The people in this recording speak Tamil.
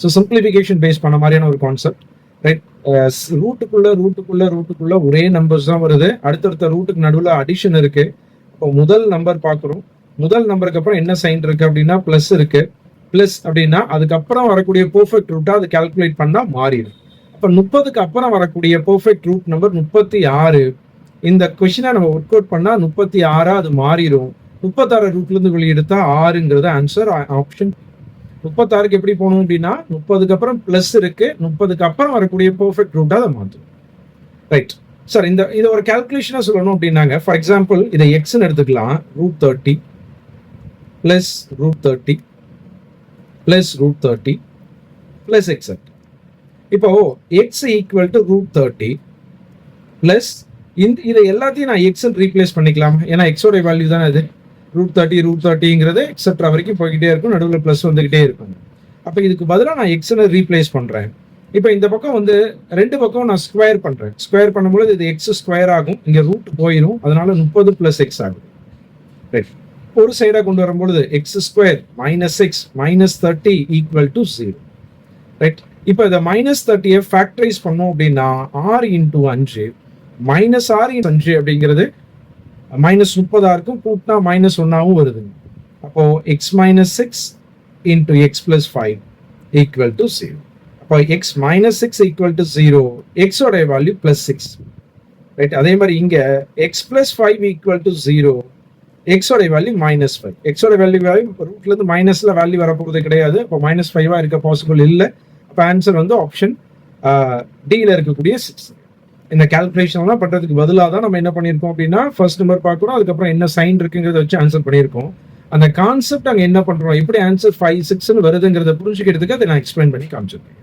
ஸோ சிம்பிளிஃபிகேஷன் பேஸ் பண்ண மாதிரியான ஒரு கான்செப்ட், ரைட்? ரூட்டுக்குள்ள ஒரே நம்பர்ஸ் தான் வருது. அடுத்தடுத்த ரூட்டுக்கு நடுவில் அடிஷன் இருக்கு. இப்போ முதல் நம்பர் பார்க்குறோம். முதல் நம்பருக்கு அப்புறம் என்ன சைன் இருக்கு அப்படின்னா பிளஸ் இருக்கு. பிளஸ் அப்படின்னா அதுக்கப்புறம் வரக்கூடிய பெர்ஃபெக்ட் ரூட்டா அது கால்குலேட் பண்ணா மாறிடும். அப்போ 30க்கு அப்புறம் வரக்கூடிய பெர்ஃபெக்ட் ரூட் நம்பர் 36. இந்த கொஸ்டினை நம்ம ஒர்க் அவுட் பண்ணா 36 அது மாறிடும். 36 ரூட்ல இருந்து வெளியெடுத்தா 6ங்கிறது ஆன்சர். ஆப்ஷன் 36க்கு எப்படி போகணும் அப்படின்னா 30க்கு அப்புறம் பிளஸ் இருக்கு. 30க்கு அப்புறம் வரக்கூடிய பெர்ஃபெக்ட் ரூட்டா அதை மாற்றும். ரைட் சார், இதை ஒரு கால்குலேஷனா சொல்லணும் அப்படின்னாங்க. ஃபார் எக்ஸாம்பிள் இதை எக்ஸ்ன்னு எடுத்துக்கலாம். √30 பிளஸ் √30 பிளஸ் √30 பிளஸ் எக்ஸட். இப்போ எக்ஸ் ஈக்குவல் டு √30 பிளஸ் இதை எல்லாத்தையும் நான் எக்ஸ் ரீப்ளேஸ் பண்ணிக்கலாம். ஏன்னா எக்ஸோட வேல்யூ தானே அது. √30ங்கிறது எக்ஸெட்ரா வரைக்கும் போய்கிட்டே இருக்கும், நடுவில் பிளஸ் வந்துகிட்டே இருக்கும். அப்போ இதுக்கு பதிலாக நான் எக்ஸ்ன்னு ரீப்ளேஸ் பண்றேன். இப்போ இந்த பக்கம் வந்து ரெண்டு பக்கம் நான் ஸ்கொயர் பண்றேன். ஸ்கொயர் பண்ணும்போது இது எக்ஸ் ஸ்கொயர் ஆகும், இங்க ரூட் போயிடும், அதனால 30 பிளஸ் எக்ஸ் ஆகும். ரைட், ஒரு சைடா கொண்டு வரும்பொழுது X square minus X minus 30 equal to 0. Right, இப்போ இதை -30 ஃபேக்டரைஸ் பண்ணோம் அப்படின்னா 6 × 5 மைனஸ் 6 × 5 அப்படிங்கிறது -30 இருக்கும், கூட்டினா -1 வருது. அப்போ x - 6 × x + 5 ஈக்குவல் டு 0. அப்போ x - 6 ஈக்குவல் டு 0, x ஓட வேல்யூ +6. ரைட், அதே மாதிரி இங்க x + 5 ஈக்குவல் டு 0, x ஓட வேல்யூ -5. x ஓட வேல்யூ ரூட்ல இருந்து மைனஸ்ல வேல்யூ வரப்போறது கிடையாது. அப்போ -5 இருக்க பாசிபிள் இல்லை. அப்போ ஆன்சர் வந்து ஆப்ஷன் டில இருக்கக்கூடிய 6. இந்த கால்குலேஷன்லாம் பண்றதுக்கு பதிலாக தான் நம்ம என்ன பண்ணியிருக்கோம் அப்படின்னா ஃபர்ஸ்ட் நம்பர் பார்க்குறோம், அதுக்கப்புறம் என்ன சைன் இருக்குங்கிறத வச்சு ஆன்சர் பண்ணியிருக்கோம். அந்த கான்செப்ட் அங்கே என்ன பண்றோம், எப்படி ஆன்சர் 5, 6ன்னு வருதுங்கிறத புரிஞ்சுக்கிறதுக்கு அதை நான் எக்ஸ்பிளைன் பண்ணி காமிச்சிருக்கேன்.